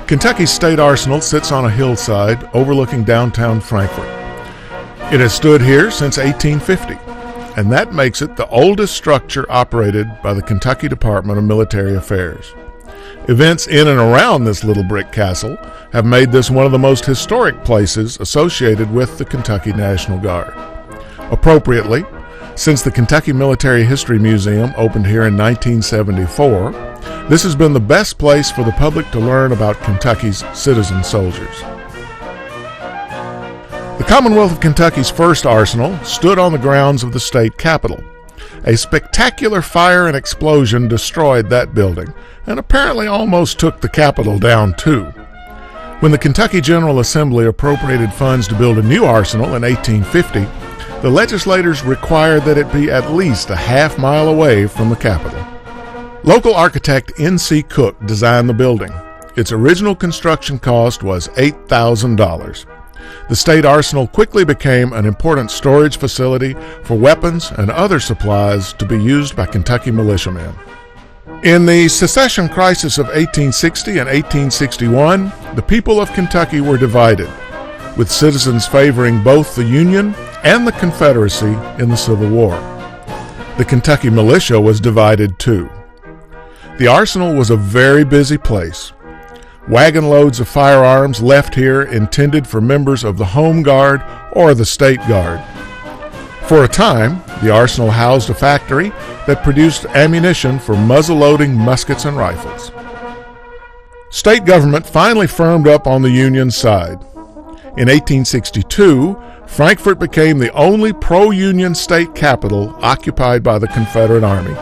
Kentucky's State Arsenal sits on a hillside overlooking downtown Frankfort. It has stood here since 1850, and that makes it the oldest structure operated by the Kentucky Department of Military Affairs. Events in and around this little brick castle have made this one of the most historic places associated with the Kentucky National Guard. Appropriately, since the Kentucky Military History Museum opened here in 1974, this has been the best place for the public to learn about Kentucky's citizen soldiers. The Commonwealth of Kentucky's first arsenal stood on the grounds of the state capitol. A spectacular fire and explosion destroyed that building, and apparently almost took the capitol down too. When the Kentucky General Assembly appropriated funds to build a new arsenal in 1850, the legislators required that it be at least a half-mile away from the capitol. Local architect N.C. Cook designed the building. Its original construction cost was $8,000. The state arsenal quickly became an important storage facility for weapons and other supplies to be used by Kentucky militiamen. In the secession crisis of 1860 and 1861, the people of Kentucky were divided, with citizens favoring both the Union and the Confederacy in the Civil War. The Kentucky militia was divided too. The arsenal was a very busy place. Wagon loads of firearms left here intended for members of the Home Guard or the State Guard. For a time, the arsenal housed a factory that produced ammunition for muzzle-loading muskets and rifles. State government finally firmed up on the Union side. In 1862, Frankfort became the only pro-Union state capital occupied by the Confederate Army.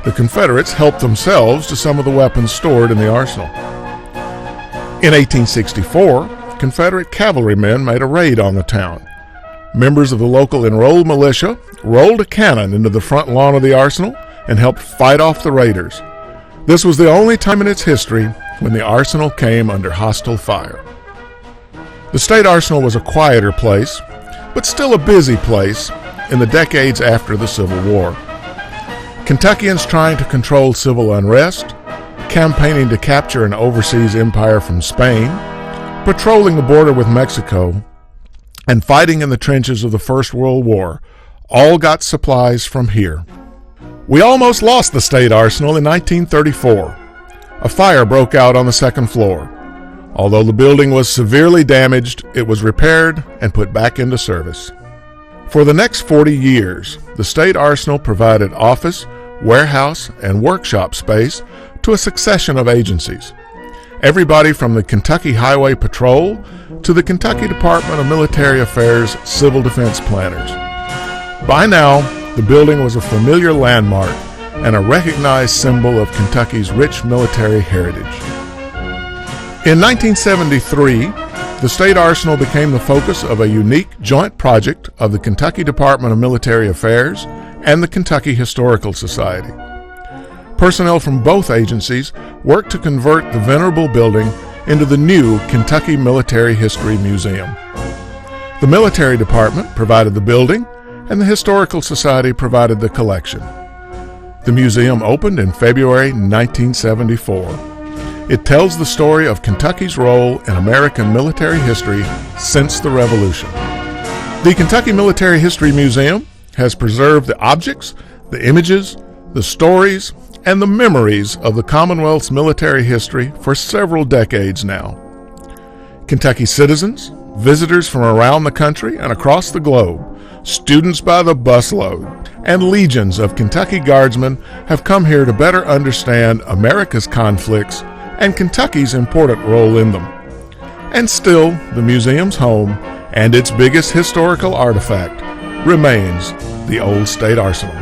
The Confederates helped themselves to some of the weapons stored in the arsenal. In 1864, Confederate cavalrymen made a raid on the town. Members of the local enrolled militia rolled a cannon into the front lawn of the arsenal and helped fight off the raiders. This was the only time in its history when the arsenal came under hostile fire. The state arsenal was a quieter place, but still a busy place in the decades after the Civil War. Kentuckians trying to control civil unrest, campaigning to capture an overseas empire from Spain, patrolling the border with Mexico, and fighting in the trenches of the First World War, all got supplies from here. We almost lost the state arsenal in 1934. A fire broke out on the second floor. Although the building was severely damaged, it was repaired and put back into service. For the next 40 years, the state arsenal provided office, warehouse, and workshop space to a succession of agencies. Everybody from the Kentucky Highway Patrol to the Kentucky Department of Military Affairs Civil Defense Planners. By now, the building was a familiar landmark and a recognized symbol of Kentucky's rich military heritage. In 1973, the state arsenal became the focus of a unique joint project of the Kentucky Department of Military Affairs and the Kentucky Historical Society. Personnel from both agencies worked to convert the venerable building into the new Kentucky Military History Museum. The military department provided the building, and the Historical Society provided the collection. The museum opened in February 1974. It tells the story of Kentucky's role in American military history since the Revolution. The Kentucky Military History Museum has preserved the objects, the images, the stories, and the memories of the Commonwealth's military history for several decades now. Kentucky citizens, visitors from around the country and across the globe, students by the busload, and legions of Kentucky Guardsmen have come here to better understand America's conflicts and Kentucky's important role in them. And still, the museum's home and its biggest historical artifact remains the old state arsenal.